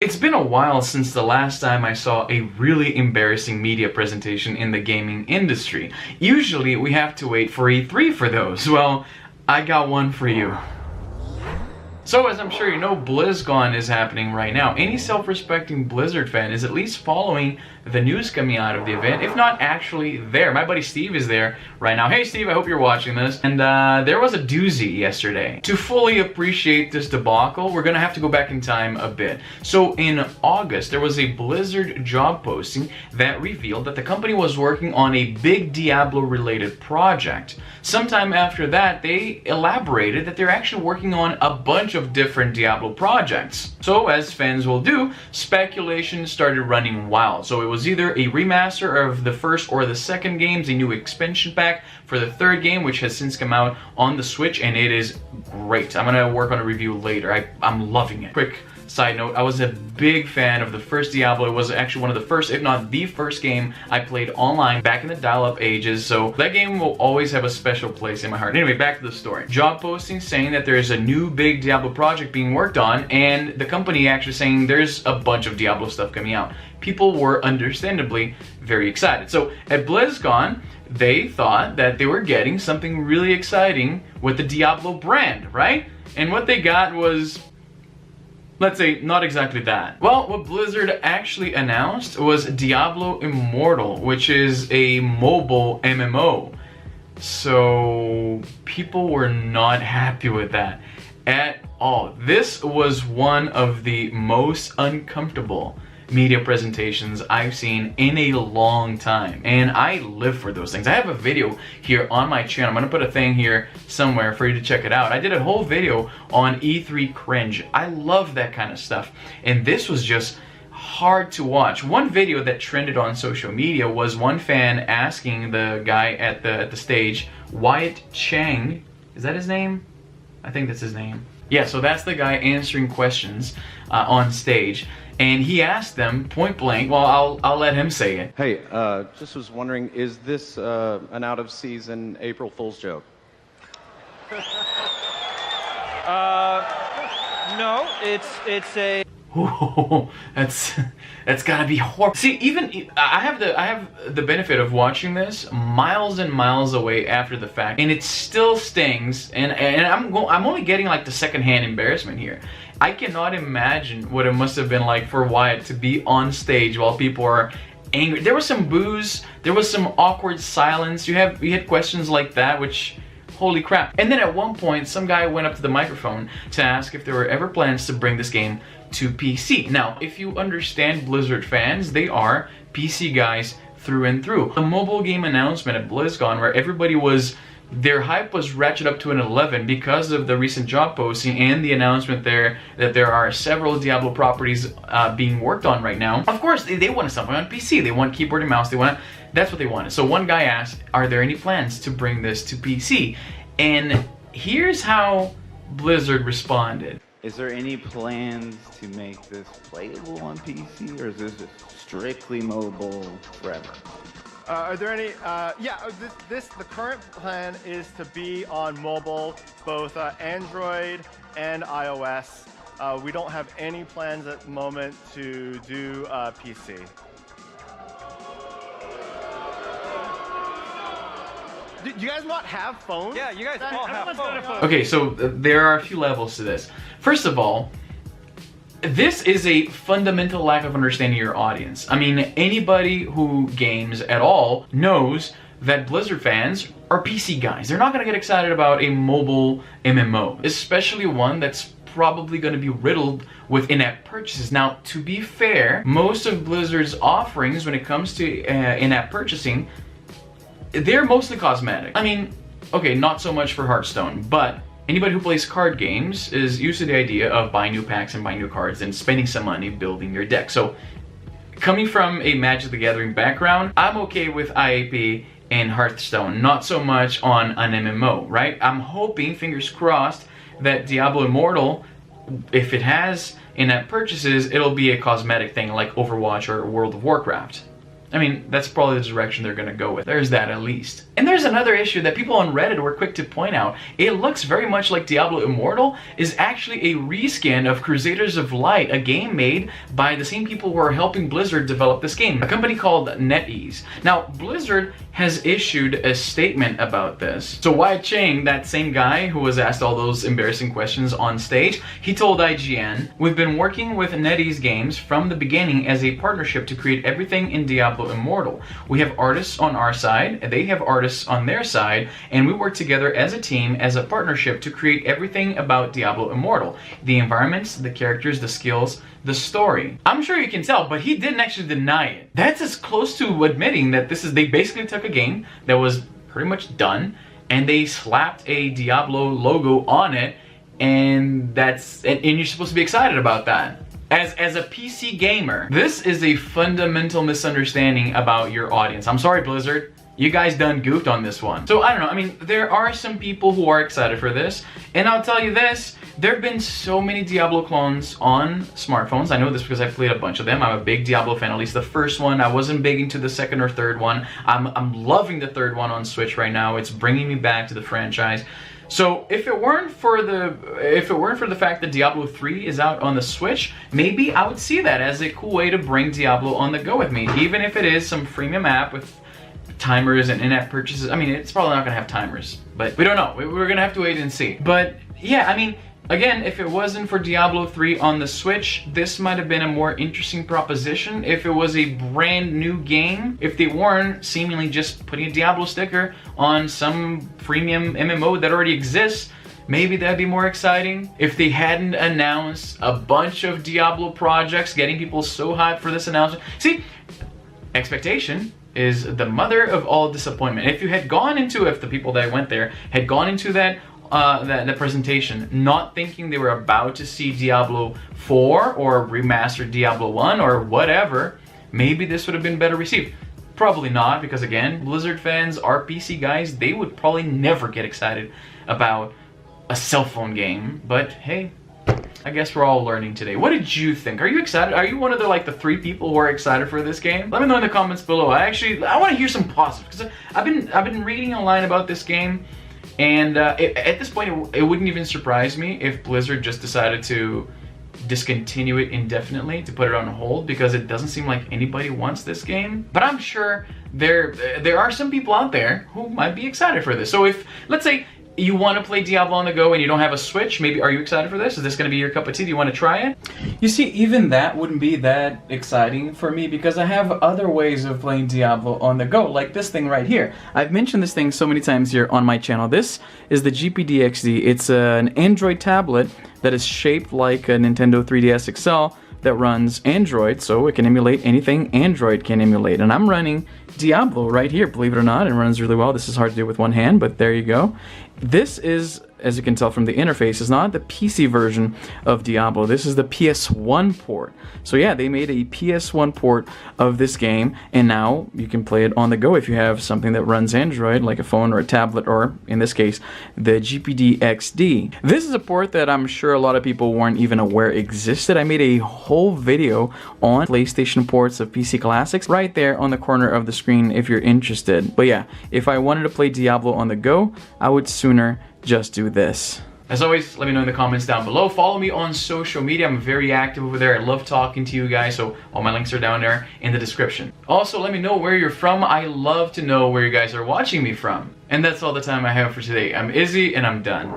It's been a while since the last time I saw a really embarrassing media presentation in the gaming industry. Usually we have to wait for E3 for those. Well, I got one for you. So as I'm sure you know, Blizzcon is happening right now. Any self-respecting Blizzard fan is at least following the news coming out of the event, if not actually there. My buddy Steve is there right now. Hey Steve, I hope you're watching this. And there was a doozy yesterday. To fully appreciate this debacle, we're gonna have to go back in time a bit. So in August, there was a Blizzard job posting that revealed that the company was working on a big Diablo related project. Sometime after that, they elaborated that they're actually working on a bunch of different Diablo projects. So as fans will do, speculation started running wild. So it was either a remaster of the first or the second games, a new expansion pack for the third game, which has since come out on the Switch, and it is great. I'm gonna work on a review later. I'm loving it. Quick side note, I was a big fan of the first Diablo. It was actually one of the first, if not the first game I played online back in the dial-up ages, so that game will always have a special place in my heart. Anyway, back to the story. Job posting saying that there's a new big Diablo project being worked on, and the company actually saying there's a bunch of Diablo stuff coming out. People were understandably very excited. So at BlizzCon, they thought that they were getting something really exciting with the Diablo brand, right? And what they got was, let's say, not exactly that. Well, what Blizzard actually announced was Diablo Immortal, which is a mobile MMO. So people were not happy with that at all. This was one of the most uncomfortable media presentations I've seen in a long time, and I live for those things. I have a video here on my channel. I'm gonna put a thing here somewhere for you to check it out. I did a whole video on E3 cringe. I love that kind of stuff, and this was just hard to watch. One video that trended on social media was one fan asking the guy at the stage, Wyatt Chang, is that his name? I think that's his name. Yeah, so that's the guy answering questions on stage. And he asked them point blank, well, I'll let him say it. Hey, just was wondering, is this an out-of-season April Fool's joke? No, it's a... Ooh, that's gotta be horrible. See, even I have the benefit of watching this miles and miles away after the fact, and it still stings. And I'm only getting like the secondhand embarrassment here. I cannot imagine what it must have been like for Wyatt to be on stage while people are angry. There was some boos, there was some awkward silence. You had questions like that, which, holy crap. And then at one point, some guy went up to the microphone to ask if there were ever plans to bring this game to PC. Now, if you understand Blizzard fans, they are PC guys through and through. The mobile game announcement at BlizzCon, where everybody was, their hype was ratcheted up to an 11 because of the recent job posting and the announcement there that there are several Diablo properties being worked on right now. Of course, they wanted something on PC. They want keyboard and mouse. That's what they wanted. So one guy asked, are there any plans to bring this to PC? And here's how Blizzard responded. Is there any plans to make this playable on PC, or is this strictly mobile forever? Are there any? The current plan is to be on mobile, both Android and iOS. We don't have any plans at the moment to do PC. Do you guys not have phones? Yeah, you guys all have phones. Okay, so there are a few levels to this. First of all, this is a fundamental lack of understanding your audience. I mean, anybody who games at all knows that Blizzard fans are PC guys. They're not gonna get excited about a mobile MMO, especially one that's probably gonna be riddled with in-app purchases. Now, to be fair, most of Blizzard's offerings when it comes to in-app purchasing, they're mostly cosmetic. I mean, okay, not so much for Hearthstone, but anybody who plays card games is used to the idea of buying new packs and buying new cards and spending some money building your deck. So, coming from a Magic the Gathering background, I'm okay with IAP and Hearthstone, not so much on an MMO, right? I'm hoping, fingers crossed, that Diablo Immortal, if it has in-app purchases, it'll be a cosmetic thing like Overwatch or World of Warcraft. I mean, that's probably the direction they're gonna go with. There's that at least. And there's another issue that people on Reddit were quick to point out. It looks very much like Diablo Immortal is actually a reskin of Crusaders of Light, a game made by the same people who are helping Blizzard develop this game, a company called NetEase. Now, Blizzard has issued a statement about this. So Wyatt Chang, that same guy who was asked all those embarrassing questions on stage, he told IGN, "We've been working with NetEase Games from the beginning as a partnership to create everything in Diablo Immortal. We have artists on our side, they have artists on their side, and we work together as a team, as a partnership to create everything about Diablo Immortal. The environments, the characters, the skills, the story." I'm sure you can tell, but he didn't actually deny it. That's as close to admitting that they basically took a game that was pretty much done, and they slapped a Diablo logo on it, and you're supposed to be excited about that. As a PC gamer, this is a fundamental misunderstanding about your audience. I'm sorry, Blizzard. You guys done goofed on this one. So I don't know, I mean, there are some people who are excited for this, and I'll tell you this, there have been so many Diablo clones on smartphones. I know this because I've played a bunch of them. I'm a big Diablo fan, at least the first one. I wasn't big into the second or third one. I'm loving the third one on Switch right now. It's bringing me back to the franchise. So if it weren't for the fact that Diablo 3 is out on the Switch, maybe I would see that as a cool way to bring Diablo on the go with me, even if it is some freemium app with timers and in-app purchases. I mean, it's probably not gonna have timers, but we don't know. We're gonna have to wait and see. But yeah, I mean, again, if it wasn't for Diablo 3 on the Switch, this might have been a more interesting proposition. If it was a brand new game, if they weren't seemingly just putting a Diablo sticker on some freemium MMO that already exists, maybe that'd be more exciting. If they hadn't announced a bunch of Diablo projects, getting people so hyped for this announcement. See, expectation is the mother of all disappointment. If the people that went there had gone into that presentation not thinking they were about to see Diablo 4 or remastered Diablo 1 or whatever, maybe this would have been better received. Probably not, because again, Blizzard fans are PC guys. They would probably never get excited about a cell phone game, but hey, I guess we're all learning today. What did you think? Are you excited? Are you one of the 3 people who are excited for this game? Let me know in the comments below. I want to hear some positive, because I've been reading online about this game, and at this point it wouldn't even surprise me if Blizzard just decided to discontinue it indefinitely, to put it on hold, because it doesn't seem like anybody wants this game. But I'm sure there are some people out there who might be excited for this. So if, let's say, you want to play Diablo on the go and you don't have a Switch, maybe are you excited for this? Is this going to be your cup of tea? Do you want to try it? You see, even that wouldn't be that exciting for me, because I have other ways of playing Diablo on the go, like this thing right here. I've mentioned this thing so many times here on my channel. This is the GPD XD. It's an Android tablet that is shaped like a Nintendo 3DS XL that runs Android, so it can emulate anything Android can emulate. And I'm running Diablo right here, believe it or not. It runs really well. This is hard to do with one hand, but there you go. This is, as you can tell from the interface, is not the PC version of Diablo. This is the PS1 port. So yeah, they made a PS1 port of this game, and now you can play it on the go if you have something that runs Android, like a phone or a tablet, or in this case, the GPD XD. This is a port that I'm sure a lot of people weren't even aware existed. I made a whole video on PlayStation ports of PC classics right there on the corner of the screen if you're interested. But yeah, if I wanted to play Diablo on the go, I would sooner just do this. As always, let me know in the comments down below. Follow me on social media. I'm very active over there. I love talking to you guys, so all my links are down there in the description. Also, let me know where you're from. I love to know where you guys are watching me from. And that's all the time I have for today. I'm Izzy, and I'm done.